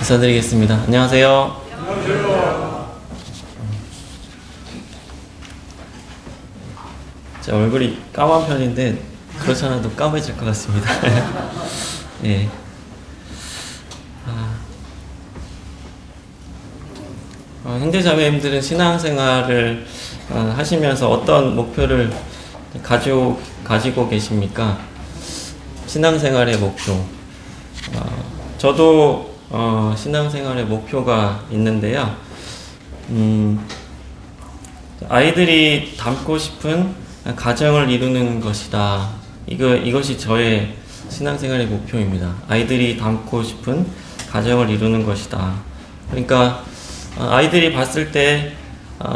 인사드리겠습니다. 안녕하세요. 제 얼굴이 까만 편인데 그렇지 않아도 까매질 것 같습니다. 예. 형제자매님들은 신앙생활을 하시면서 어떤 목표를 가지고 계십니까? 신앙생활의 목표. 저도 신앙생활의 목표가 있는데요. 아이들이 닮고 싶은 가정을 이루는 것이다. 이것이 저의 신앙생활의 목표입니다. 아이들이 닮고 싶은 가정을 이루는 것이다. 그러니까 아이들이 봤을 때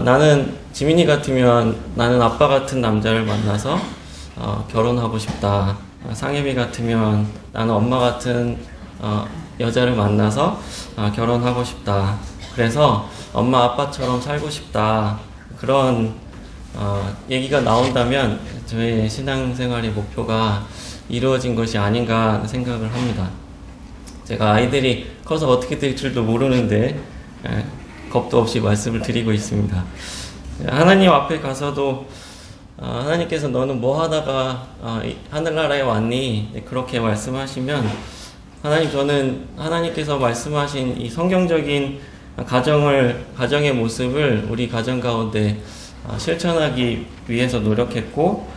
나는 지민이 같으면 나는 아빠 같은 남자를 만나서 결혼하고 싶다. 상혜비 같으면 나는 엄마 같은 여자를 만나서 결혼하고 싶다. 그래서 엄마 아빠처럼 살고 싶다. 그런 얘기가 나온다면 저의 신앙생활의 목표가 이루어진 것이 아닌가 생각을 합니다. 제가 아이들이 커서 어떻게 될 줄도 모르는데 겁도 없이 말씀을 드리고 있습니다. 하나님 앞에 가서도 하나님께서 너는 뭐 하다가 하늘나라에 왔니? 그렇게 말씀하시면 하나님, 저는 하나님께서 말씀하신 이 성경적인 가정의 모습을 우리 가정 가운데 실천하기 위해서 노력했고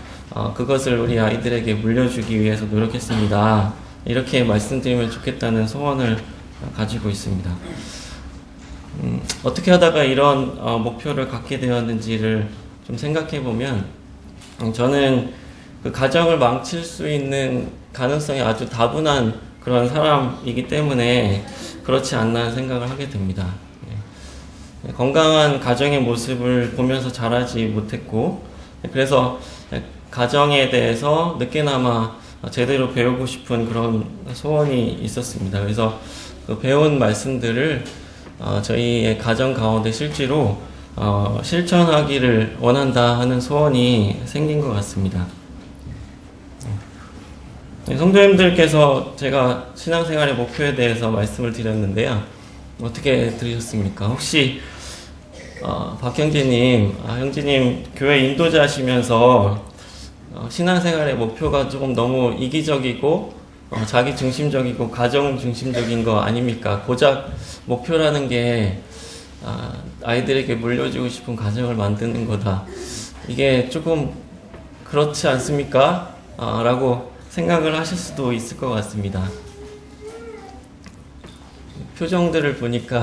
그것을 우리 아이들에게 물려주기 위해서 노력했습니다. 이렇게 말씀드리면 좋겠다는 소원을 가지고 있습니다. 어떻게 하다가 이런 목표를 갖게 되었는지를 좀 생각해 보면 저는 그 가정을 망칠 수 있는 가능성이 아주 다분한 그런 사람이기 때문에 그렇지 않나 생각을 하게 됩니다. 건강한 가정의 모습을 보면서 자라지 못했고 그래서 가정에 대해서 늦게나마 제대로 배우고 싶은 그런 소원이 있었습니다. 그래서 그 배운 말씀들을 저희의 가정 가운데 실제로 실천하기를 원한다 하는 소원이 생긴 것 같습니다. 성도님들께서 제가 신앙생활의 목표에 대해서 말씀을 드렸는데요. 어떻게 들으셨습니까? 혹시 박형제님, 형제님 교회 인도자시면서 신앙생활의 목표가 조금 너무 이기적이고 자기 중심적이고 가정 중심적인 거 아닙니까? 고작 목표라는 게 아이들에게 물려주고 싶은 가정을 만드는 거다. 이게 조금 그렇지 않습니까? 라고 생각을 하실 수도 있을 것 같습니다. 표정들을 보니까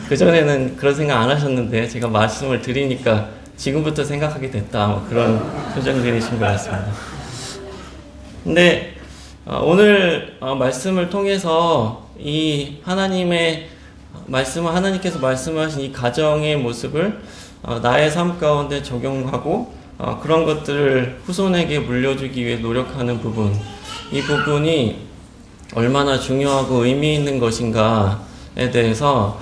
그전에는 그런 생각 안 하셨는데 제가 말씀을 드리니까 지금부터 생각하게 됐다. 그런 표정들이신 것 같습니다. 근데 오늘 말씀을 통해서 이 하나님께서 말씀하신 이 가정의 모습을 나의 삶 가운데 적용하고 그런 것들을 후손에게 물려주기 위해 노력하는 부분, 이 부분이 얼마나 중요하고 의미 있는 것인가에 대해서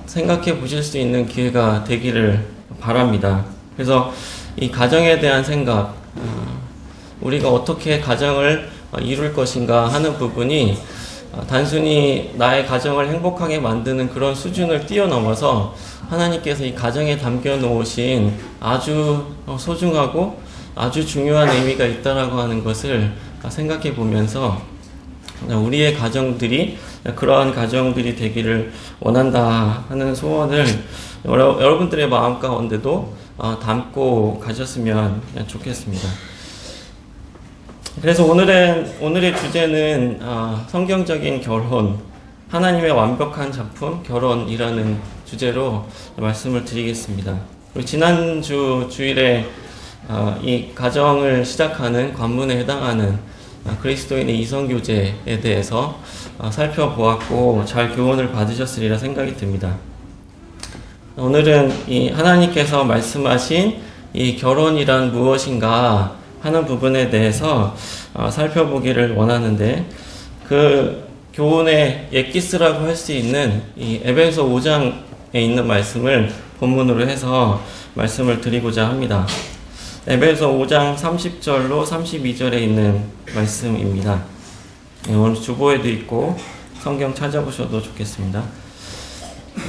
생각해 보실 수 있는 기회가 되기를 바랍니다. 그래서 이 가정에 대한 생각, 우리가 어떻게 가정을 이룰 것인가 하는 부분이 단순히 나의 가정을 행복하게 만드는 그런 수준을 뛰어넘어서 하나님께서 이 가정에 담겨 놓으신 아주 소중하고 아주 중요한 의미가 있다라고 하는 것을 생각해 보면서 우리의 가정들이 그러한 가정들이 되기를 원한다 하는 소원을 여러분들의 마음 가운데도 담고 가셨으면 좋겠습니다. 그래서 오늘의 주제는 성경적인 결혼, 하나님의 완벽한 작품, 결혼이라는 주제로 말씀을 드리겠습니다. 지난주 주일에 이 가정을 시작하는 관문에 해당하는 그리스도인의 이성교제에 대해서 살펴보았고 잘 교훈을 받으셨으리라 생각이 듭니다. 오늘은 이 하나님께서 말씀하신 이 결혼이란 무엇인가 하는 부분에 대해서 살펴보기를 원하는데 그 교훈의 엑기스라고 할 수 있는 이 에베소 5장에 있는 말씀을 본문으로 해서 말씀을 드리고자 합니다. 에베소 5장 30절로 32절에 있는 말씀입니다. 오늘 주보에도 있고 성경 찾아보셔도 좋겠습니다.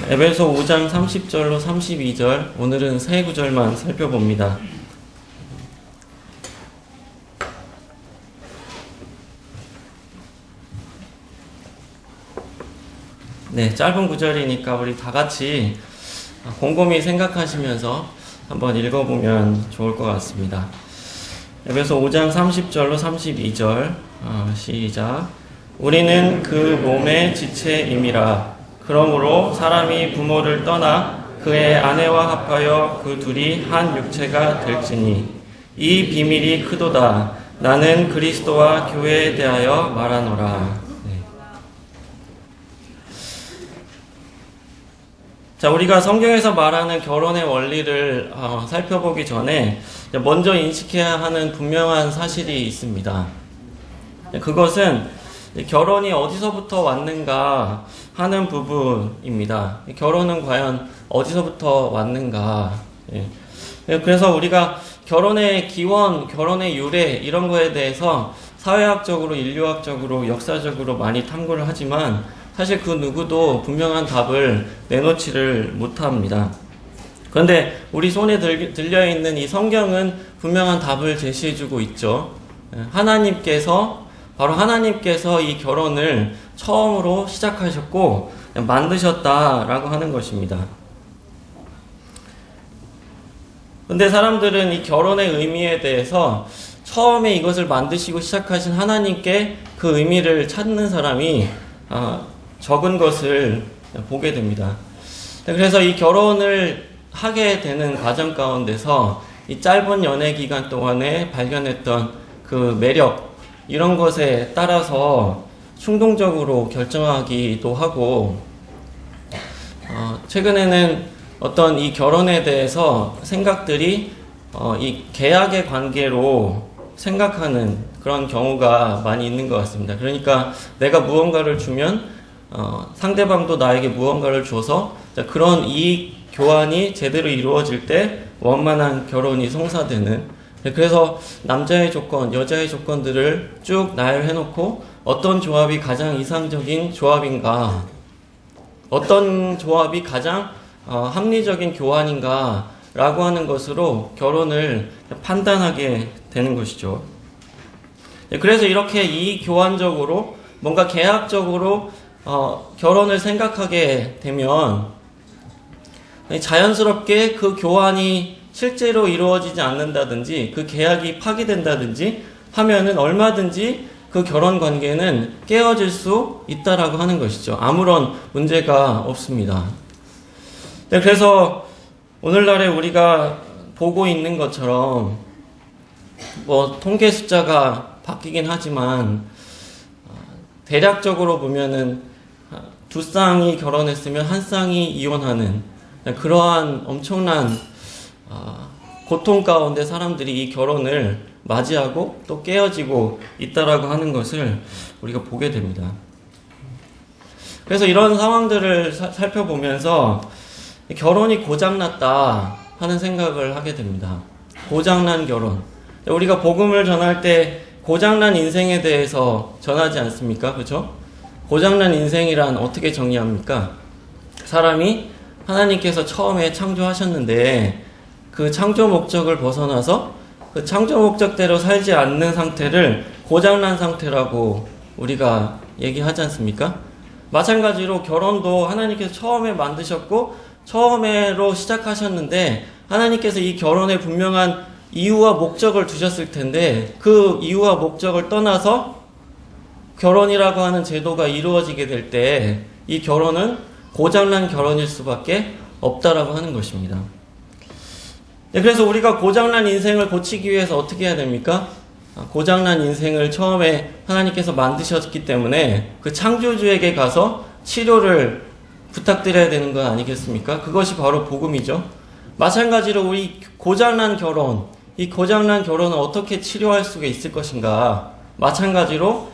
에베소 5장 30절로 32절, 오늘은 세 구절만 살펴봅니다. 네, 짧은 구절이니까 우리 다 같이 곰곰이 생각하시면서 한번 읽어보면 좋을 것 같습니다. 에베소 5장 30절로 32절, 시작. 우리는 그 몸의 지체임이라. 그러므로 사람이 부모를 떠나 그의 아내와 합하여 그 둘이 한 육체가 될지니 이 비밀이 크도다. 나는 그리스도와 교회에 대하여 말하노라. 네. 자, 우리가 성경에서 말하는 결혼의 원리를 살펴보기 전에 먼저 인식해야 하는 분명한 사실이 있습니다. 그것은 결혼이 어디서부터 왔는가 하는 부분입니다. 결혼은 과연 어디서부터 왔는가. 그래서 우리가 결혼의 기원, 결혼의 유래 이런 거에 대해서 사회학적으로, 인류학적으로, 역사적으로 많이 탐구를 하지만 사실 그 누구도 분명한 답을 내놓지를 못합니다. 그런데 우리 손에 들려있는 이 성경은 분명한 답을 제시해주고 있죠. 바로 하나님께서 이 결혼을 처음으로 시작하셨고 만드셨다라고 하는 것입니다. 근데 사람들은 이 결혼의 의미에 대해서 처음에 이것을 만드시고 시작하신 하나님께 그 의미를 찾는 사람이 적은 것을 보게 됩니다. 그래서 이 결혼을 하게 되는 과정 가운데서 이 짧은 연애 기간 동안에 발견했던 그 매력, 이런 것에 따라서 충동적으로 결정하기도 하고, 최근에는 어떤 이 결혼에 대해서 생각들이 이 계약의 관계로 생각하는 그런 경우가 많이 있는 것 같습니다. 그러니까 내가 무언가를 주면 상대방도 나에게 무언가를 줘서 그런 이익 교환이 제대로 이루어질 때 원만한 결혼이 성사되는, 그래서 남자의 조건, 여자의 조건들을 쭉 나열해놓고 어떤 조합이 가장 이상적인 조합인가, 어떤 조합이 가장 합리적인 교환인가 라고 하는 것으로 결혼을 판단하게 되는 것이죠. 그래서 이렇게 이 교환적으로 뭔가 계약적으로 결혼을 생각하게 되면 자연스럽게 그 교환이 실제로 이루어지지 않는다든지 그 계약이 파기된다든지 하면은 얼마든지 그 결혼 관계는 깨어질 수 있다라고 하는 것이죠. 아무런 문제가 없습니다. 네, 그래서 오늘날에 우리가 보고 있는 것처럼 통계 숫자가 바뀌긴 하지만 대략적으로 보면은 두 쌍이 결혼했으면 한 쌍이 이혼하는 그러한 엄청난 고통 가운데 사람들이 이 결혼을 맞이하고 또 깨어지고 있다라고 하는 것을 우리가 보게 됩니다. 그래서 이런 상황들을 살펴보면서 결혼이 고장났다 하는 생각을 하게 됩니다. 고장난 결혼. 우리가 복음을 전할 때 고장난 인생에 대해서 전하지 않습니까? 그렇죠? 고장난 인생이란 어떻게 정의합니까? 사람이 하나님께서 처음에 창조하셨는데 그 창조 목적을 벗어나서 그 창조 목적대로 살지 않는 상태를 고장난 상태라고 우리가 얘기하지 않습니까? 마찬가지로 결혼도 하나님께서 처음에 만드셨고 처음에로 시작하셨는데 하나님께서 이 결혼에 분명한 이유와 목적을 두셨을 텐데 그 이유와 목적을 떠나서 결혼이라고 하는 제도가 이루어지게 될 때 이 결혼은 고장난 결혼일 수밖에 없다라고 하는 것입니다. 네, 그래서 우리가 고장난 인생을 고치기 위해서 어떻게 해야 됩니까? 고장난 인생을 처음에 하나님께서 만드셨기 때문에 그 창조주에게 가서 치료를 부탁드려야 되는 건 아니겠습니까? 그것이 바로 복음이죠. 마찬가지로 우리 고장난 결혼, 이 고장난 결혼을 어떻게 치료할 수가 있을 것인가? 마찬가지로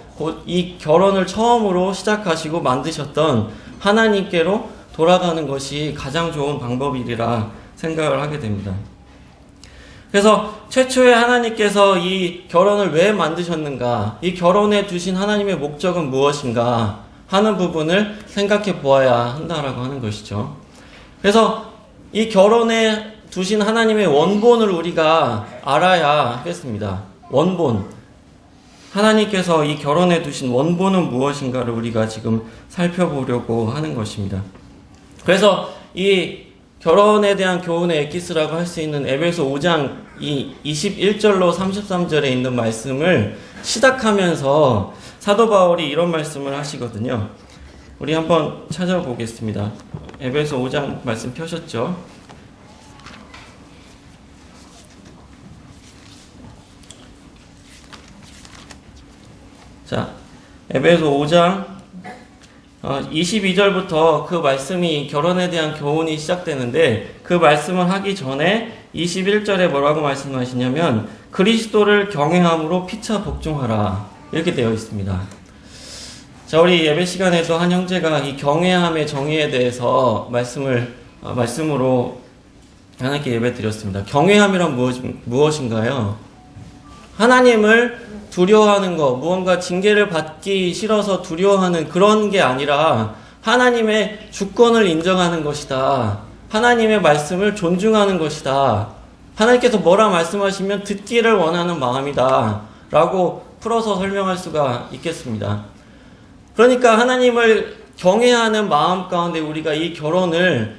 이 결혼을 처음으로 시작하시고 만드셨던 하나님께로 돌아가는 것이 가장 좋은 방법이리라 생각을 하게 됩니다. 그래서 최초에 하나님께서 이 결혼을 왜 만드셨는가? 이 결혼에 두신 하나님의 목적은 무엇인가? 하는 부분을 생각해 보아야 한다라고 하는 것이죠. 그래서 이 결혼에 두신 하나님의 원본을 우리가 알아야 하겠습니다. 원본. 하나님께서 이 결혼에 두신 원본은 무엇인가를 우리가 지금 살펴보려고 하는 것입니다. 그래서 이 결혼에 대한 교훈의 엑기스라고 할 수 있는 에베소 5장 이 21절로 33절에 있는 말씀을 시작하면서 사도 바울이 이런 말씀을 하시거든요. 우리 한번 찾아보겠습니다. 에베소 5장 말씀 펴셨죠? 자, 에베소 5장 22절부터 그 말씀이 결혼에 대한 교훈이 시작되는데 그 말씀을 하기 전에 21절에 뭐라고 말씀하시냐면 그리스도를 경외함으로 피차 복종하라 이렇게 되어 있습니다. 자, 우리 예배 시간에도 한 형제가 이 경외함의 정의에 대해서 말씀으로 하나님께 예배 드렸습니다. 경외함이란 무엇인가요? 하나님을 두려워하는 것, 무언가 징계를 받기 싫어서 두려워하는 그런 게 아니라 하나님의 주권을 인정하는 것이다. 하나님의 말씀을 존중하는 것이다. 하나님께서 뭐라 말씀하시면 듣기를 원하는 마음이다. 라고 풀어서 설명할 수가 있겠습니다. 그러니까 하나님을 경외하는 마음 가운데 우리가 이 결혼을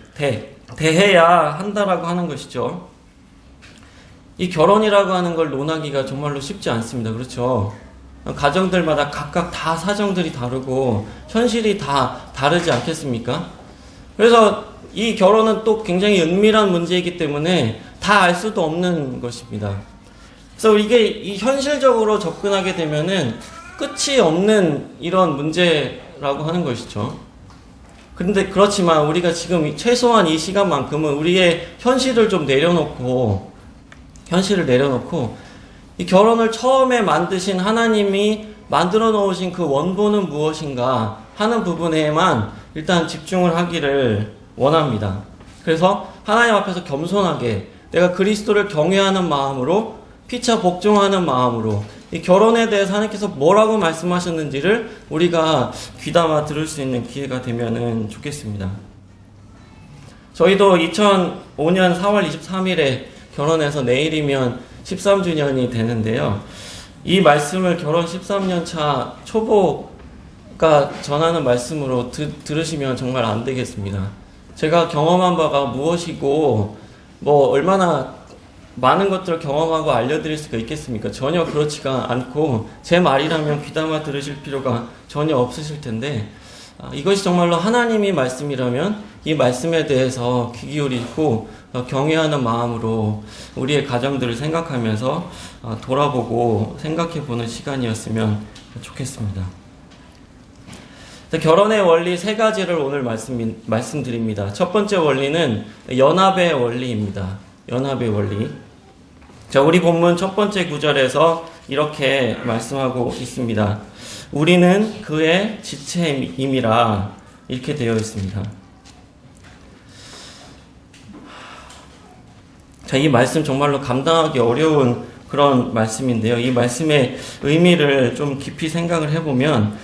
대해야 한다라고 하는 것이죠. 이 결혼이라고 하는 걸 논하기가 정말로 쉽지 않습니다. 그렇죠? 가정들마다 각각 다 사정들이 다르고 현실이 다 다르지 않겠습니까? 그래서 이 결혼은 또 굉장히 은밀한 문제이기 때문에 다 알 수도 없는 것입니다. 그래서 이게 이 현실적으로 접근하게 되면은 끝이 없는 이런 문제라고 하는 것이죠. 그런데 그렇지만 우리가 지금 최소한 이 시간만큼은 우리의 현실을 좀 내려놓고 이 결혼을 처음에 만드신 하나님이 만들어 놓으신 그 원본은 무엇인가 하는 부분에만 일단 집중을 하기를 원합니다. 그래서 하나님 앞에서 겸손하게 내가 그리스도를 경외하는 마음으로 피차 복종하는 마음으로 이 결혼에 대해서 하나님께서 뭐라고 말씀하셨는지를 우리가 귀담아 들을 수 있는 기회가 되면 좋겠습니다. 저희도 2005년 4월 23일에 결혼해서 내일이면 13주년이 되는데요. 이 말씀을 결혼 13년 차 초보가 전하는 말씀으로 들으시면 정말 안 되겠습니다. 제가 경험한 바가 무엇이고 얼마나 많은 것들을 경험하고 알려드릴 수가 있겠습니까? 전혀 그렇지가 않고 제 말이라면 귀담아 들으실 필요가 전혀 없으실 텐데 이것이 정말로 하나님이 말씀이라면 이 말씀에 대해서 귀 기울이고 경외하는 마음으로 우리의 가정들을 생각하면서 돌아보고 생각해보는 시간이었으면 좋겠습니다. 결혼의 원리 세 가지를 오늘 말씀드립니다. 첫 번째 원리는 연합의 원리입니다. 연합의 원리. 자, 우리 본문 첫 번째 구절에서 이렇게 말씀하고 있습니다. 우리는 그의 지체임이라 이렇게 되어 있습니다. 자, 이 말씀 정말로 감당하기 어려운 그런 말씀인데요. 이 말씀의 의미를 좀 깊이 생각을 해보면,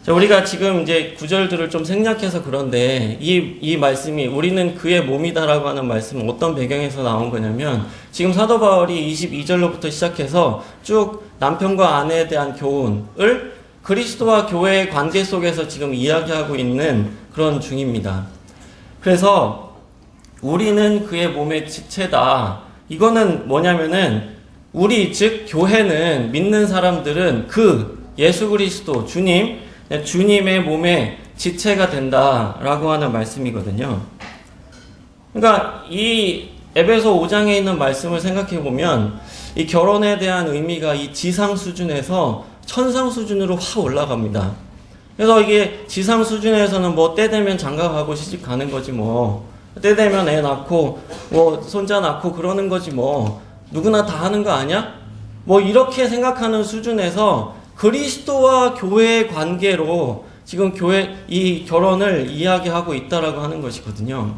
자, 우리가 지금 이제 구절들을 좀 생략해서 그런데 이 말씀이 우리는 그의 몸이다라고 하는 말씀은 어떤 배경에서 나온 거냐면 지금 사도 바울이 22절로부터 시작해서 쭉 남편과 아내에 대한 교훈을 그리스도와 교회의 관계 속에서 지금 이야기하고 있는 그런 중입니다. 그래서 우리는 그의 몸의 지체다. 이거는 뭐냐면은 우리 즉 교회는 믿는 사람들은 그 예수 그리스도 주님의 몸의 지체가 된다라고 하는 말씀이거든요. 그러니까 이 에베소 5장에 있는 말씀을 생각해 보면 이 결혼에 대한 의미가 이 지상 수준에서 천상 수준으로 확 올라갑니다. 그래서 이게 지상 수준에서는 때 되면 장가가고 시집 가는 거지 때 되면 애 낳고 손자 낳고 그러는 거지 누구나 다 하는 거 아니야? 이렇게 생각하는 수준에서 그리스도와 교회의 관계로 지금 이 결혼을 이야기하고 있다라고 하는 것이거든요.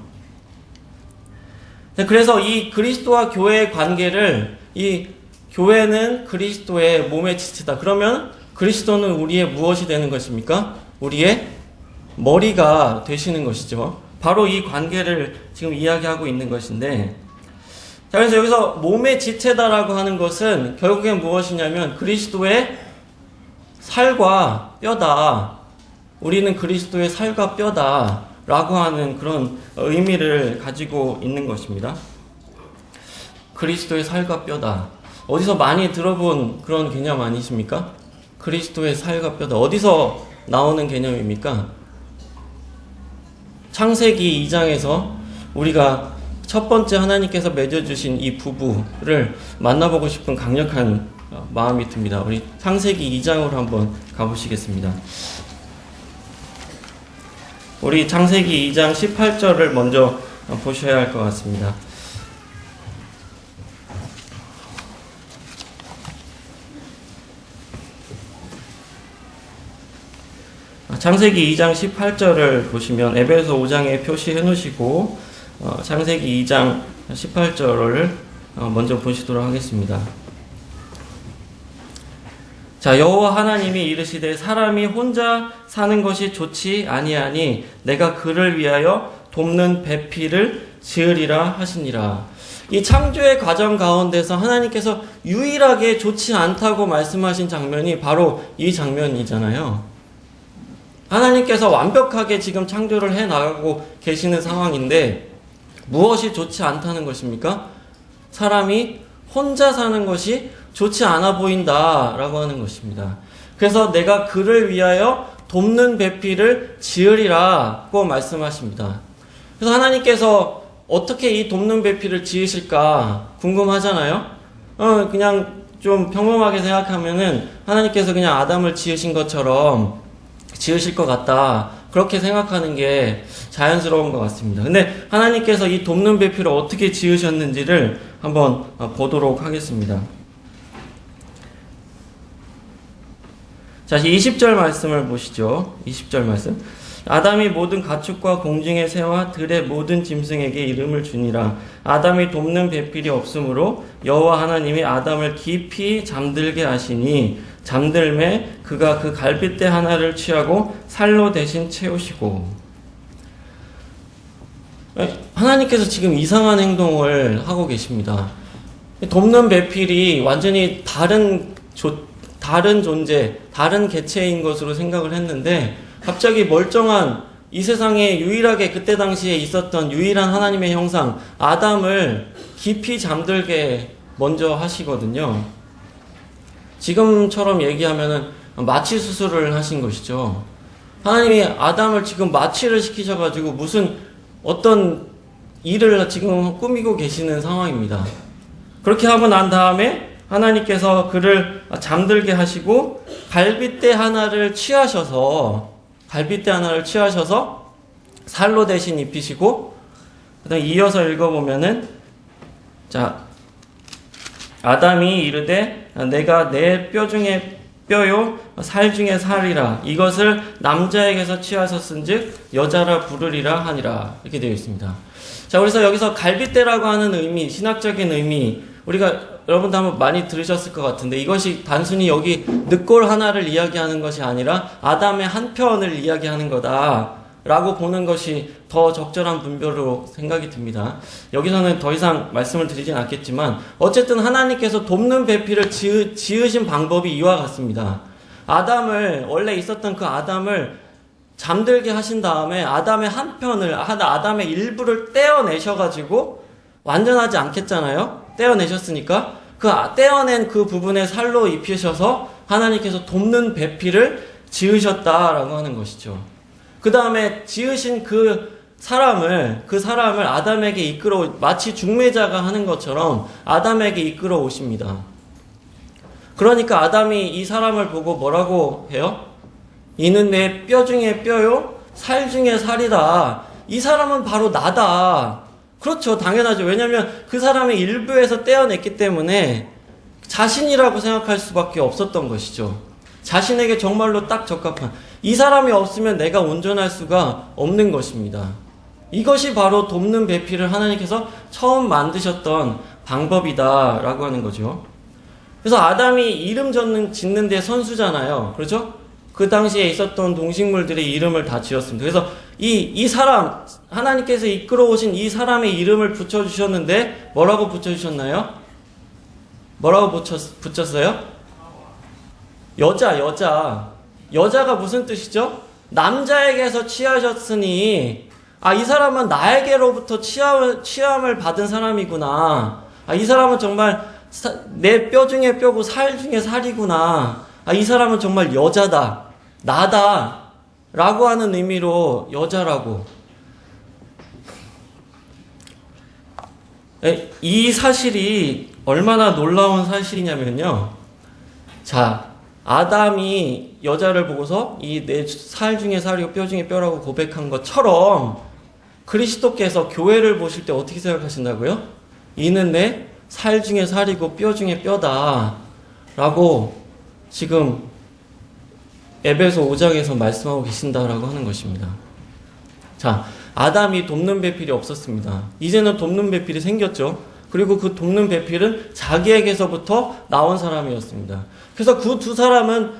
그래서 이 그리스도와 교회의 관계를 이 교회는 그리스도의 몸의 지체다. 그러면 그리스도는 우리의 무엇이 되는 것입니까? 우리의 머리가 되시는 것이죠. 바로 이 관계를 지금 이야기하고 있는 것인데, 자, 그래서 여기서 몸의 지체다라고 하는 것은 결국엔 무엇이냐면 그리스도의 살과 뼈다. 우리는 그리스도의 살과 뼈다 라고 하는 그런 의미를 가지고 있는 것입니다. 그리스도의 살과 뼈다. 어디서 많이 들어본 그런 개념 아니십니까? 그리스도의 살과 뼈다. 어디서 나오는 개념입니까? 창세기 2장에서 우리가 첫 번째 하나님께서 맺어주신 이 부부를 만나보고 싶은 강력한 마음이 듭니다. 우리 창세기 2장으로 한번 가보시겠습니다. 우리 창세기 2장 18절을 먼저 보셔야 할 것 같습니다. 창세기 2장 18절을 보시면 에베소 5장에 표시해 놓으시고 창세기 2장 18절을 먼저 보시도록 하겠습니다. 자, 여호와 하나님이 이르시되 사람이 혼자 사는 것이 좋지 아니하니 내가 그를 위하여 돕는 배필을 지으리라 하시니라. 이 창조의 과정 가운데서 하나님께서 유일하게 좋지 않다고 말씀하신 장면이 바로 이 장면이잖아요. 하나님께서 완벽하게 지금 창조를 해 나가고 계시는 상황인데 무엇이 좋지 않다는 것입니까? 사람이 혼자 사는 것이 좋지 않아 보인다라고 하는 것입니다. 그래서 내가 그를 위하여 돕는 배필을 지으리라고 말씀하십니다. 그래서 하나님께서 어떻게 이 돕는 배필을 지으실까 궁금하잖아요. 그냥 좀 평범하게 생각하면은 하나님께서 그냥 아담을 지으신 것처럼 지으실 것 같다. 그렇게 생각하는 게 자연스러운 것 같습니다. 근데 하나님께서 이 돕는 배필을 어떻게 지으셨는지를 한번 보도록 하겠습니다. 자, 20절 말씀을 보시죠. 20절 말씀. 아담이 모든 가축과 공중의 새와 들의 모든 짐승에게 이름을 주니라. 아담이 돕는 배필이 없으므로 여호와 하나님이 아담을 깊이 잠들게 하시니 잠들매 그가 그 갈빗대 하나를 취하고 살로 대신 채우시고. 하나님께서 지금 이상한 행동을 하고 계십니다. 돕는 배필이 완전히 다른 존재, 다른 개체인 것으로 생각을 했는데 갑자기 멀쩡한 이 세상에 유일하게 그때 당시에 있었던 유일한 하나님의 형상 아담을 깊이 잠들게 먼저 하시거든요. 지금처럼 얘기하면은 마취 수술을 하신 것이죠. 하나님이 아담을 지금 마취를 시키셔가지고 무슨 어떤 일을 지금 꾸미고 계시는 상황입니다. 그렇게 하고 난 다음에 하나님께서 그를 잠들게 하시고 갈빗대 하나를 취하셔서 살로 대신 입히시고, 그다음 이어서 읽어보면은, 자, 아담이 이르되 내가 내 뼈 중에 뼈요 살 중에 살이라 이것을 남자에게서 취하셨은즉 여자라 부르리라 하니라. 이렇게 되어 있습니다. 자, 그래서 여기서 갈빗대라고 하는 의미, 신학적인 의미, 우리가 여러분도 한번 많이 들으셨을 것 같은데 이것이 단순히 여기 늑골 하나를 이야기하는 것이 아니라 아담의 한 편을 이야기하는 거다라고 보는 것이 더 적절한 분별로 생각이 듭니다. 여기서는 더 이상 말씀을 드리진 않겠지만 어쨌든 하나님께서 돕는 배필을 지으신 방법이 이와 같습니다. 원래 있었던 그 아담을 잠들게 하신 다음에 아담의 한 편을, 아담의 일부를 떼어내셔가지고 완전하지 않겠잖아요? 떼어내셨으니까 그 떼어낸 그 부분에 살로 입히셔서 하나님께서 돕는 배필을 지으셨다라고 하는 것이죠. 그 다음에 지으신 그 사람을 아담에게 마치 중매자가 하는 것처럼 아담에게 이끌어 오십니다. 그러니까 아담이 이 사람을 보고 뭐라고 해요? 이는 내 뼈 중에 뼈요 살 중에 살이다. 이 사람은 바로 나다. 그렇죠. 당연하죠. 왜냐하면 그 사람의 일부에서 떼어냈기 때문에 자신이라고 생각할 수밖에 없었던 것이죠. 자신에게 정말로 딱 적합한, 이 사람이 없으면 내가 온전할 수가 없는 것입니다. 이것이 바로 돕는 배필을 하나님께서 처음 만드셨던 방법이다라고 하는 거죠. 그래서 아담이 이름 짓는 데 선수잖아요. 그렇죠? 그 당시에 있었던 동식물들의 이름을 다 지었습니다. 그래서 이 사람, 하나님께서 이끌어 오신 이 사람의 이름을 붙여주셨는데 뭐라고 붙여주셨나요? 뭐라고 붙였어요? 여자가 무슨 뜻이죠? 남자에게서 취하셨으니 이 사람은 나에게로부터 취함을 받은 사람이구나. 이 사람은 정말 내 뼈 중에 뼈고 살 중에 살이구나. 이 사람은 정말 여자다. 나다. 라고 하는 의미로 여자라고. 이 사실이 얼마나 놀라운 사실이냐면요. 자, 아담이 여자를 보고서 이 내 살 중에 살이고 뼈 중에 뼈라고 고백한 것처럼 그리스도께서 교회를 보실 때 어떻게 생각하신다고요? 이는 내 살 중에 살이고 뼈 중에 뼈다 라고 지금 에베소 5장에서 말씀하고 계신다라고 하는 것입니다. 자, 아담이 돕는 배필이 없었습니다. 이제는 돕는 배필이 생겼죠. 그리고 그 돕는 배필은 자기에게서부터 나온 사람이었습니다. 그래서 그 두 사람은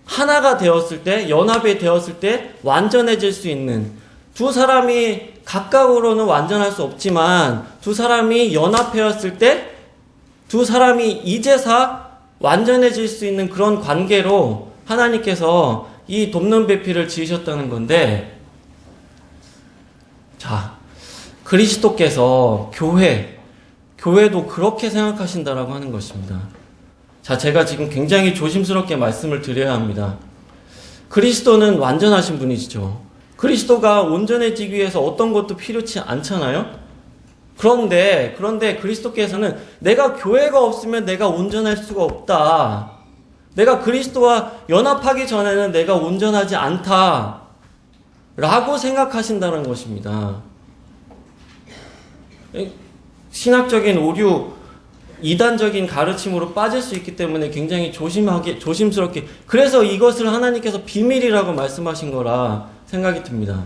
하나가 되었을 때, 연합이 되었을 때 완전해질 수 있는, 두 사람이 각각으로는 완전할 수 없지만 두 사람이 연합하였을 때 두 사람이 이제사 완전해질 수 있는 그런 관계로 하나님께서 이 돕는 배필을 지으셨다는 건데, 자, 그리스도께서 교회도 그렇게 생각하신다라고 하는 것입니다. 자, 제가 지금 굉장히 조심스럽게 말씀을 드려야 합니다. 그리스도는 완전하신 분이시죠. 그리스도가 온전해지기 위해서 어떤 것도 필요치 않잖아요. 그런데 그리스도께서는 내가 교회가 없으면 내가 온전할 수가 없다. 내가 그리스도와 연합하기 전에는 내가 온전하지 않다. 라고 생각하신다는 것입니다. 신학적인 오류, 이단적인 가르침으로 빠질 수 있기 때문에 굉장히 조심스럽게, 그래서 이것을 하나님께서 비밀이라고 말씀하신 거라 생각이 듭니다.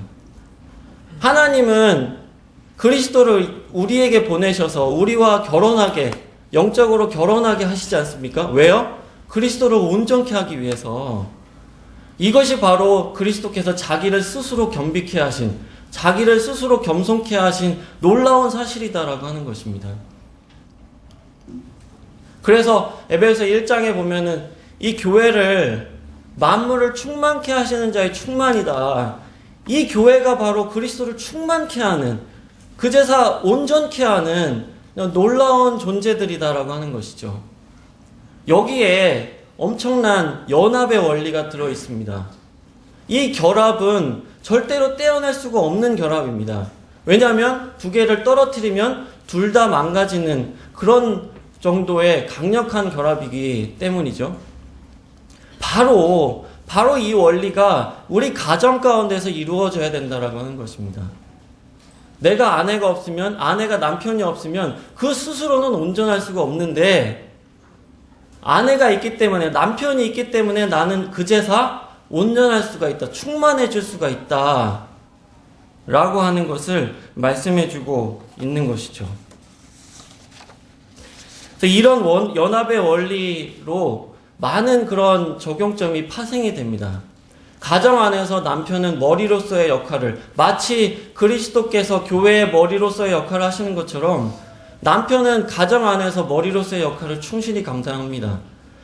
하나님은 그리스도를 우리에게 보내셔서 우리와 결혼하게, 영적으로 결혼하게 하시지 않습니까? 왜요? 그리스도를 온전케 하기 위해서. 이것이 바로 그리스도께서 자기를 스스로 겸비케 하신, 자기를 스스로 겸손케 하신 놀라운 사실이다라고 하는 것입니다. 그래서 에베소 1장에 보면은 이 교회를 만물을 충만케 하시는 자의 충만이다. 이 교회가 바로 그리스도를 충만케 하는, 그제사 온전케 하는 놀라운 존재들이다라고 하는 것이죠. 여기에 엄청난 연합의 원리가 들어 있습니다. 이 결합은 절대로 떼어낼 수가 없는 결합입니다. 왜냐하면 두 개를 떨어뜨리면 둘 다 망가지는 그런 정도의 강력한 결합이기 때문이죠. 바로 이 원리가 우리 가정 가운데서 이루어져야 된다라고 하는 것입니다. 내가 아내가 없으면, 아내가 남편이 없으면 그 스스로는 온전할 수가 없는데, 아내가 있기 때문에, 남편이 있기 때문에 나는 그제사 온전할 수가 있다. 충만해질 수가 있다. 라고 하는 것을 말씀해주고 있는 것이죠. 그래서 이런 연합의 원리로 많은 그런 적용점이 파생이 됩니다. 가정 안에서 남편은 머리로서의 역할을, 마치 그리스도께서 교회의 머리로서의 역할을 하시는 것처럼 남편은 가정 안에서 머리로서의 역할을 충실히 감당합니다.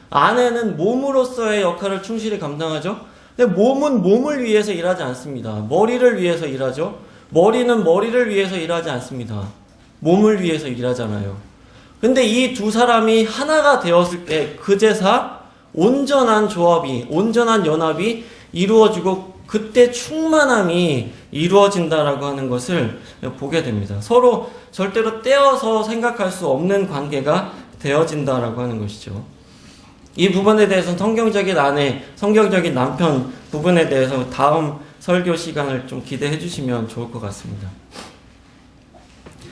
아내는 몸으로서의 역할을 충실히 감당하죠. 근데 몸은 몸을 위해서 일하지 않습니다. 머리를 위해서 일하죠. 머리는 머리를 위해서 일하지 않습니다. 몸을 위해서 일하잖아요. 근데 이 두 사람이 하나가 되었을 때 그제사 온전한 조합이, 온전한 연합이 이루어지고 그때 충만함이 이루어진다라고 하는 것을 보게 됩니다. 서로 절대로 떼어서 생각할 수 없는 관계가 되어진다라고 하는 것이죠. 이 부분에 대해서는 성경적인 아내, 성경적인 남편 부분에 대해서 다음 설교 시간을 좀 기대해 주시면 좋을 것 같습니다.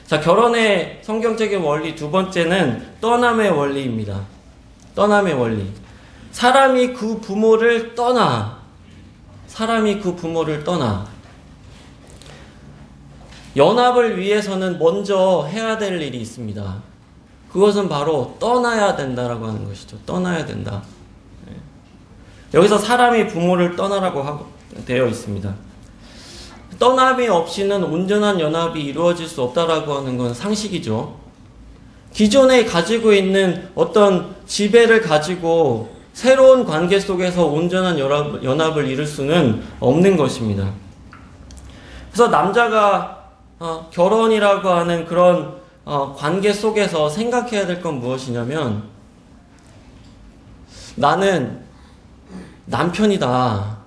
자, 결혼의 성경적인 원리 두 번째는 떠남의 원리입니다. 떠남의 원리. 사람이 그 부모를 떠나 연합을 위해서는 먼저 해야 될 일이 있습니다. 그것은 바로 떠나야 된다라고 하는 것이죠. 떠나야 된다. 여기서 사람이 부모를 떠나라고 되어 있습니다. 떠남이 없이는 온전한 연합이 이루어질 수 없다라고 하는 건 상식이죠. 기존에 가지고 있는 어떤 지배를 가지고 새로운 관계 속에서 온전한 연합을 이룰 수는 없는 것입니다. 그래서 남자가 결혼이라고 하는 그런 관계 속에서 생각해야 될 건 무엇이냐면, 나는 남편이다.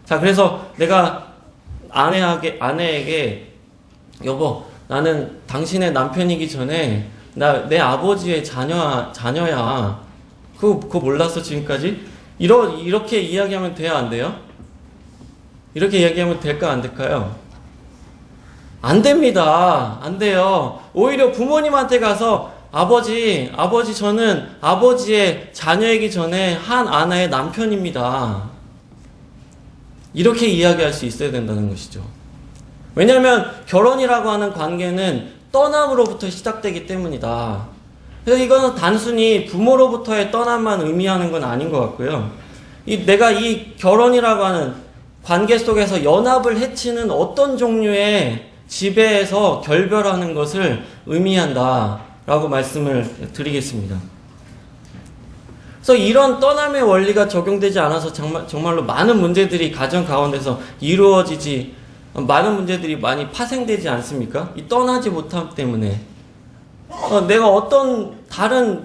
자, 그래서 내가 아내에게 여보, 나는 당신의 남편이기 전에 내 아버지의 자녀야. 그거 몰랐어 지금까지? 이렇게 이야기하면 돼야 안 돼요? 이렇게 이야기하면 될까 안 될까요? 안 됩니다. 안 돼요. 오히려 부모님한테 가서 아버지 저는 아버지의 자녀이기 전에 한 아내의 남편입니다. 이렇게 이야기할 수 있어야 된다는 것이죠. 왜냐하면 결혼이라고 하는 관계는 떠남으로부터 시작되기 때문이다. 그래서 이거는 단순히 부모로부터의 떠남만 의미하는 건 아닌 것 같고요. 내가 이 결혼이라고 하는 관계 속에서 연합을 해치는 어떤 종류의 지배에서 결별하는 것을 의미한다라고 말씀을 드리겠습니다. 그래서 이런 떠남의 원리가 적용되지 않아서 정말로 많은 문제들이 가정 가운데서 많은 문제들이 많이 파생되지 않습니까? 이 떠나지 못함 때문에. 내가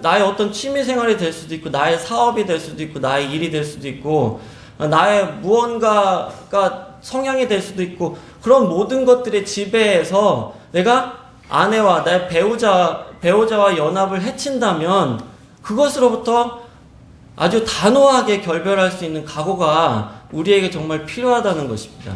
나의 어떤 취미 생활이 될 수도 있고, 나의 사업이 될 수도 있고, 나의 일이 될 수도 있고, 나의 무언가가 성향이 될 수도 있고, 그런 모든 것들의 지배에서 내가 아내와 나의 배우자와 연합을 해친다면 그것으로부터 아주 단호하게 결별할 수 있는 각오가 우리에게 정말 필요하다는 것입니다.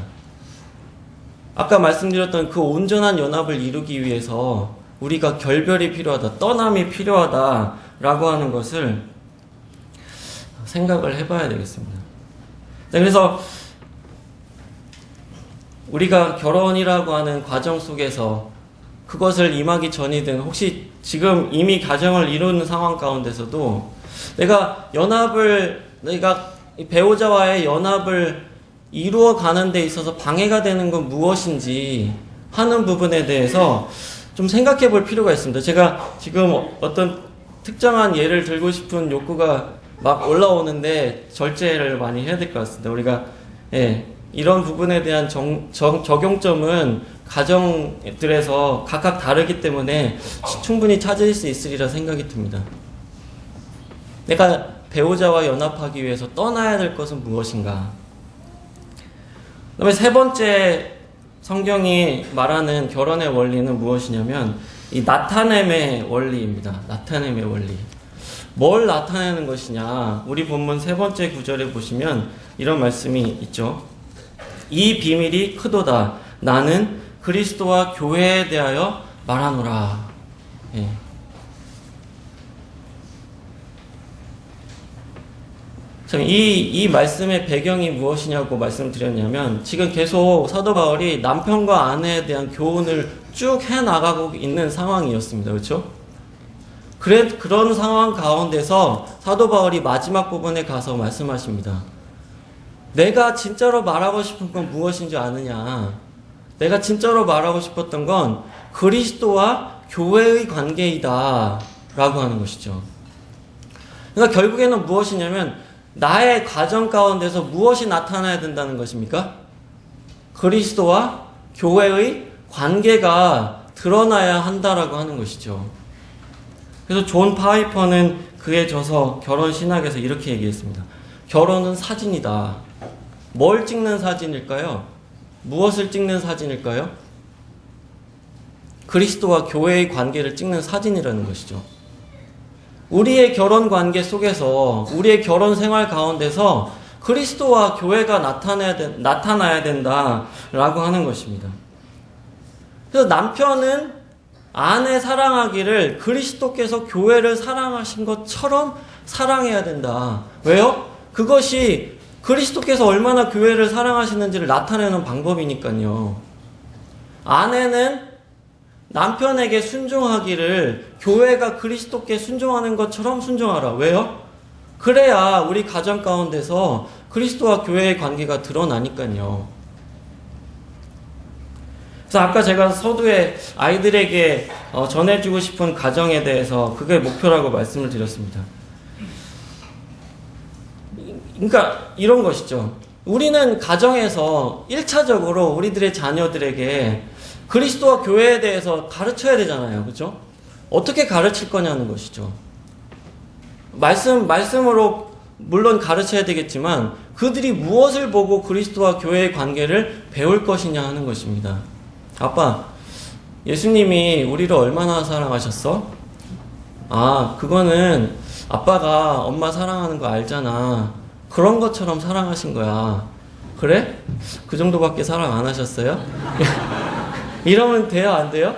아까 말씀드렸던 그 온전한 연합을 이루기 위해서 우리가 결별이 필요하다, 떠남이 필요하다라고 하는 것을 생각을 해봐야 되겠습니다. 그래서 우리가 결혼이라고 하는 과정 속에서 그것을 임하기 전이든 혹시 지금 이미 가정을 이루는 상황 가운데서도 내가 배우자와의 연합을 이루어 가는 데 있어서 방해가 되는 건 무엇인지 하는 부분에 대해서 좀 생각해 볼 필요가 있습니다. 제가 지금 어떤 특정한 예를 들고 싶은 욕구가 막 올라오는데 절제를 많이 해야 될 것 같습니다. 우리가 이런 부분에 대한 적용점은 가정들에서 각각 다르기 때문에 충분히 찾을 수 있으리라 생각이 듭니다. 내가 배우자와 연합하기 위해서 떠나야 될 것은 무엇인가? 그다음에 세 번째 성경이 말하는 결혼의 원리는 무엇이냐면 이 나타냄의 원리입니다. 나타냄의 원리. 뭘 나타내는 것이냐? 우리 본문 세 번째 구절에 보시면 이런 말씀이 있죠. 이 비밀이 크도다. 나는 그리스도와 교회에 대하여 말하노라. 이 말씀의 배경이 무엇이냐고 말씀드렸냐면, 지금 계속 사도 바울이 남편과 아내에 대한 교훈을 쭉 해나가고 있는 상황이었습니다. 그렇죠? 그런 상황 가운데서 사도 바울이 마지막 부분에 가서 말씀하십니다. 내가 진짜로 말하고 싶은 건 무엇인지 아느냐? 내가 진짜로 말하고 싶었던 건 그리스도와 교회의 관계이다 라고 하는 것이죠. 그러니까 결국에는 무엇이냐면 나의 가정 가운데서 무엇이 나타나야 된다는 것입니까? 그리스도와 교회의 관계가 드러나야 한다라고 하는 것이죠. 그래서 존 파이퍼는 그에 져서 결혼 신학에서 이렇게 얘기했습니다. 결혼은 사진이다. 뭘 찍는 사진일까요? 무엇을 찍는 사진일까요? 그리스도와 교회의 관계를 찍는 사진이라는 것이죠. 우리의 결혼 관계 속에서, 우리의 결혼 생활 가운데서 그리스도와 교회가 나타나야 된다라고 하는 것입니다. 그래서 남편은 아내 사랑하기를 그리스도께서 교회를 사랑하신 것처럼 사랑해야 된다. 왜요? 그것이 그리스도께서 얼마나 교회를 사랑하시는지를 나타내는 방법이니까요. 아내는 남편에게 순종하기를 교회가 그리스도께 순종하는 것처럼 순종하라. 왜요? 그래야 우리 가정 가운데서 그리스도와 교회의 관계가 드러나니까요. 그래서 아까 제가 서두에 아이들에게 전해주고 싶은 가정에 대해서 그게 목표라고 말씀을 드렸습니다. 그러니까 이런 것이죠. 우리는 가정에서 1차적으로 우리들의 자녀들에게 그리스도와 교회에 대해서 가르쳐야 되잖아요. 그렇죠? 어떻게 가르칠 거냐는 것이죠. 말씀으로 물론 가르쳐야 되겠지만 그들이 무엇을 보고 그리스도와 교회의 관계를 배울 것이냐 하는 것입니다. 아빠, 예수님이 우리를 얼마나 사랑하셨어? 아, 그거는 아빠가 엄마 사랑하는 거 알잖아. 그런 것처럼 사랑하신 거야. 그래? 그 정도밖에 사랑 안 하셨어요? 이러면 돼요? 안 돼요?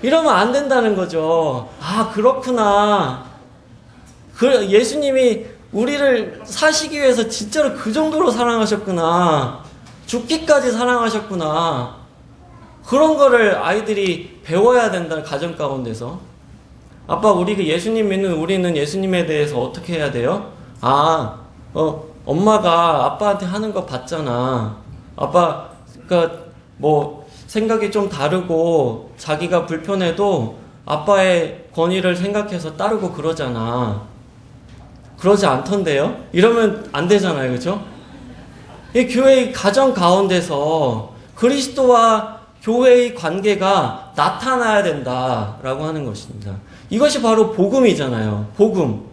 이러면 안 된다는 거죠. 아, 그렇구나. 예수님이 우리를 사시기 위해서 진짜로 그 정도로 사랑하셨구나. 죽기까지 사랑하셨구나. 그런 거를 아이들이 배워야 된다는 가정 가운데서. 아빠, 우리가 예수님 믿는 우리는 예수님에 대해서 어떻게 해야 돼요? 아, 엄마가 아빠한테 하는 거 봤잖아. 아빠, 그러니까 뭐 생각이 좀 다르고 자기가 불편해도 아빠의 권위를 생각해서 따르고 그러잖아. 그러지 않던데요? 이러면 안 되잖아요. 그렇죠? 이 교회의 가정 가운데서 그리스도와 교회의 관계가 나타나야 된다라고 하는 것입니다. 이것이 바로 복음이잖아요. 복음.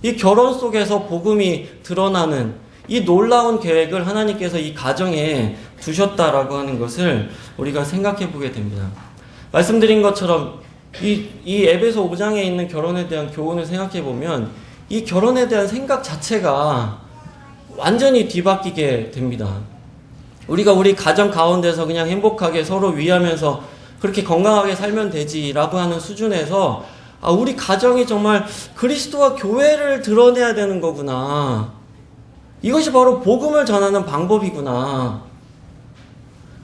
이 결혼 속에서 복음이 드러나는 이 놀라운 계획을 하나님께서 이 가정에 두셨다라고 하는 것을 우리가 생각해 보게 됩니다. 말씀드린 것처럼 이 에베소 5장에 있는 결혼에 대한 교훈을 생각해 보면 이 결혼에 대한 생각 자체가 완전히 뒤바뀌게 됩니다. 우리가 우리 가정 가운데서 그냥 행복하게 서로 위하면서 그렇게 건강하게 살면 되지라고 하는 수준에서 우리 가정이 정말 그리스도와 교회를 드러내야 되는 거구나. 이것이 바로 복음을 전하는 방법이구나.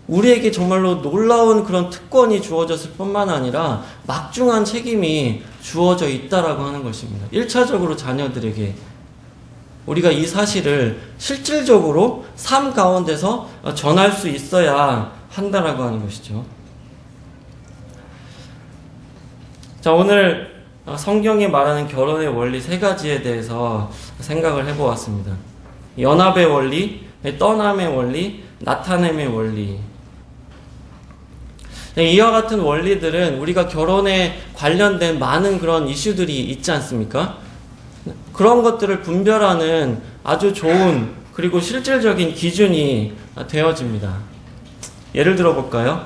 우리에게 정말로 놀라운 그런 특권이 주어졌을 뿐만 아니라 막중한 책임이 주어져 있다라고 하는 것입니다. 1차적으로 자녀들에게 우리가 이 사실을 실질적으로 삶 가운데서 전할 수 있어야 한다라고 하는 것이죠. 자, 오늘 성경이 말하는 결혼의 원리 3가지에 대해서 생각을 해보았습니다. 연합의 원리, 떠남의 원리, 나타냄의 원리. 이와 같은 원리들은 우리가 결혼에 관련된 많은 그런 이슈들이 있지 않습니까? 그런 것들을 분별하는 아주 좋은 그리고 실질적인 기준이 되어집니다. 예를 들어 볼까요?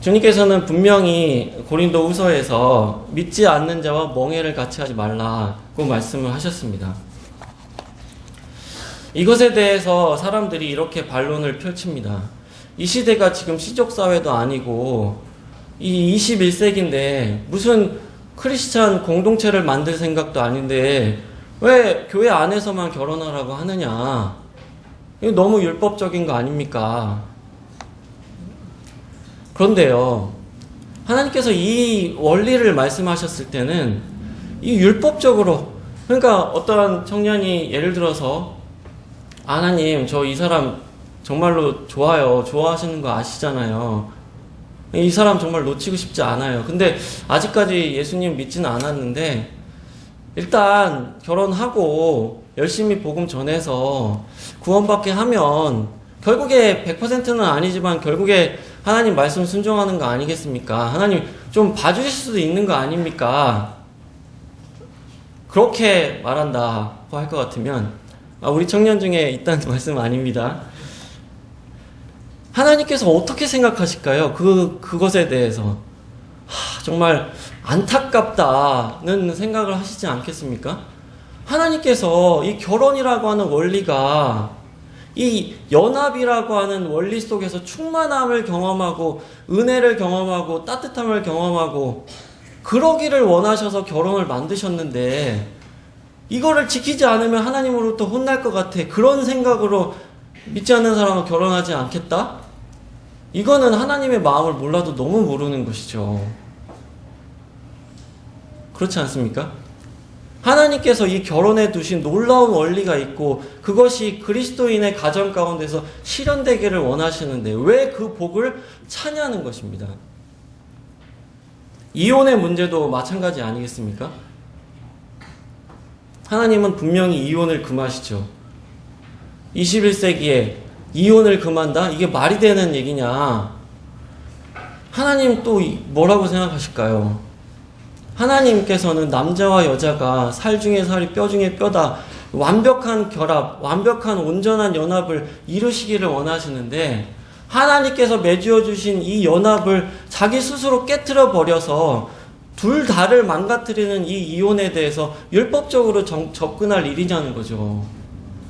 주님께서는 분명히 고린도후서에서 믿지 않는 자와 멍해를 같이 하지 말라고 말씀을 하셨습니다. 이것에 대해서 사람들이 이렇게 반론을 펼칩니다. 이 시대가 지금 시족사회도 아니고 이 21세기인데 무슨 크리스찬 공동체를 만들 생각도 아닌데 왜 교회 안에서만 결혼하라고 하느냐. 이거 너무 율법적인 거 아닙니까? 그런데요, 하나님께서 이 원리를 말씀하셨을 때는 이 율법적으로, 그러니까 어떠한 청년이 예를 들어서 하나님, 저 이 사람 정말로 좋아요. 좋아하시는 거 아시잖아요. 이 사람 정말 놓치고 싶지 않아요. 근데 아직까지 예수님 믿지는 않았는데 일단 결혼하고 열심히 복음 전해서 구원받게 하면 결국에 100%는 아니지만 결국에 하나님 말씀 순종하는 거 아니겠습니까? 하나님 좀 봐주실 수도 있는 거 아닙니까? 그렇게 말한다고 할 것 같으면 우리 청년 중에 있다는 말씀 아닙니다. 하나님께서 어떻게 생각하실까요? 그것에 대해서 정말 안타깝다는 생각을 하시지 않겠습니까? 하나님께서 이 결혼이라고 하는 원리가 이 연합이라고 하는 원리 속에서 충만함을 경험하고 은혜를 경험하고 따뜻함을 경험하고 그러기를 원하셔서 결혼을 만드셨는데 이거를 지키지 않으면 하나님으로부터 혼날 것 같아. 그런 생각으로 믿지 않는 사람은 결혼하지 않겠다? 이거는 하나님의 마음을 몰라도 너무 모르는 것이죠. 그렇지 않습니까? 하나님께서 이 결혼에 두신 놀라운 원리가 있고 그것이 그리스도인의 가정 가운데서 실현되기를 원하시는데 왜 그 복을 차냐는 것입니다. 이혼의 문제도 마찬가지 아니겠습니까? 하나님은 분명히 이혼을 금하시죠. 21세기에 이혼을 금한다? 이게 말이 되는 얘기냐? 하나님 또 뭐라고 생각하실까요? 하나님께서는 남자와 여자가 살 중에 살이 뼈 중에 뼈다. 완벽한 결합, 완벽한 온전한 연합을 이루시기를 원하시는데 하나님께서 맺어 주신 이 연합을 자기 스스로 깨트려 버려서 둘 다를 망가뜨리는 이 이혼에 대해서 율법적으로 접근할 일이냐는 거죠.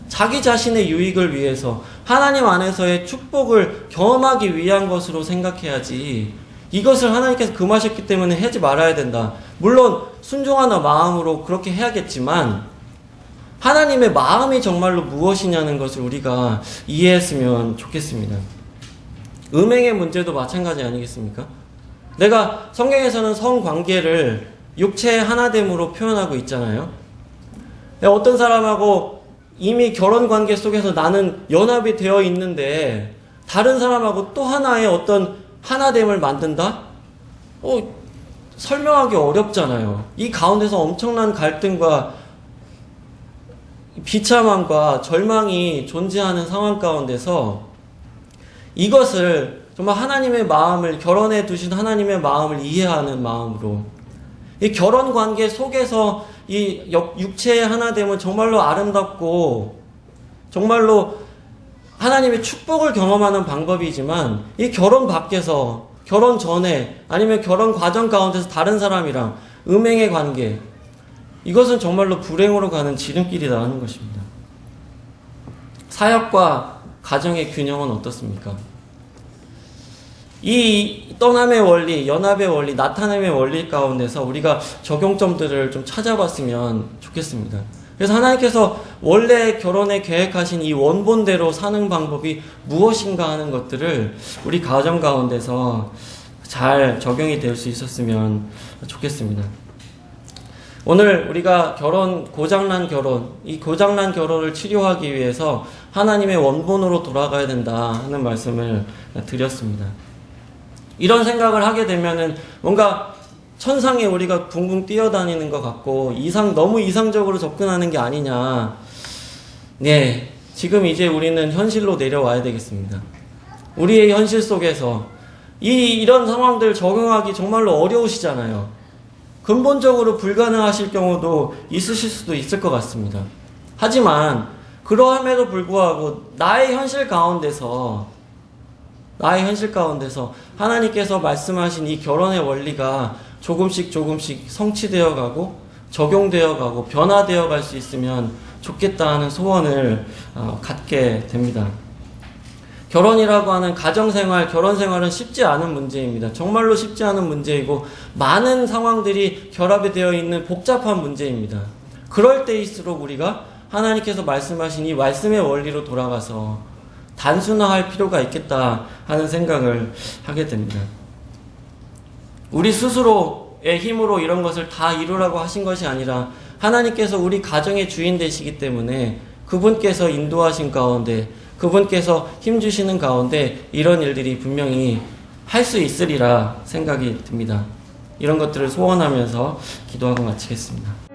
자기 자신의 유익을 위해서 하나님 안에서의 축복을 경험하기 위한 것으로 생각해야지 이것을 하나님께서 금하셨기 때문에 하지 말아야 된다. 물론 순종하는 마음으로 그렇게 해야겠지만 하나님의 마음이 정말로 무엇이냐는 것을 우리가 이해했으면 좋겠습니다. 음행의 문제도 마찬가지 아니겠습니까? 내가 성경에서는 성관계를 육체의 하나됨으로 표현하고 있잖아요. 어떤 사람하고 이미 결혼관계 속에서 나는 연합이 되어 있는데 다른 사람하고 또 하나의 어떤 하나됨을 만든다? 설명하기 어렵잖아요. 이 가운데서 엄청난 갈등과 비참함과 절망이 존재하는 상황 가운데서 이것을 정말 하나님의 마음을, 결혼에 두신 하나님의 마음을 이해하는 마음으로 이 결혼 관계 속에서 이 육체의 하나됨은 정말로 아름답고 정말로 하나님의 축복을 경험하는 방법이지만 이 결혼 밖에서, 결혼 전에 아니면 결혼 과정 가운데서 다른 사람이랑 음행의 관계, 이것은 정말로 불행으로 가는 지름길이라는 것입니다. 사역과 가정의 균형은 어떻습니까? 이 떠남의 원리, 연합의 원리, 나타남의 원리 가운데서 우리가 적용점들을 좀 찾아봤으면 좋겠습니다. 그래서 하나님께서 원래 결혼에 계획하신 이 원본대로 사는 방법이 무엇인가 하는 것들을 우리 가정 가운데서 잘 적용이 될 수 있었으면 좋겠습니다. 오늘 우리가 고장난 결혼, 이 고장난 결혼을 치료하기 위해서 하나님의 원본으로 돌아가야 된다 하는 말씀을 드렸습니다. 이런 생각을 하게 되면은 뭔가 천상에 우리가 붕붕 뛰어다니는 것 같고 너무 이상적으로 접근하는 게 아니냐. 네, 지금 이제 우리는 현실로 내려와야 되겠습니다. 우리의 현실 속에서 이런 상황들 적용하기 정말로 어려우시잖아요. 근본적으로 불가능하실 경우도 있으실 수도 있을 것 같습니다. 하지만 그러함에도 불구하고 나의 현실 가운데서 하나님께서 말씀하신 이 결혼의 원리가 조금씩 성취되어 가고 적용되어 가고 변화되어 갈 수 있으면 좋겠다 하는 소원을 갖게 됩니다. 결혼이라고 하는 가정생활, 결혼생활은 쉽지 않은 문제입니다. 정말로 쉽지 않은 문제이고 많은 상황들이 결합이 되어 있는 복잡한 문제입니다. 그럴 때일수록 우리가 하나님께서 말씀하신 이 말씀의 원리로 돌아가서 단순화할 필요가 있겠다 하는 생각을 하게 됩니다. 우리 스스로의 힘으로 이런 것을 다 이루라고 하신 것이 아니라 하나님께서 우리 가정의 주인 되시기 때문에 그분께서 인도하신 가운데, 그분께서 힘주시는 가운데 이런 일들이 분명히 할 수 있으리라 생각이 듭니다. 이런 것들을 소원하면서 기도하고 마치겠습니다.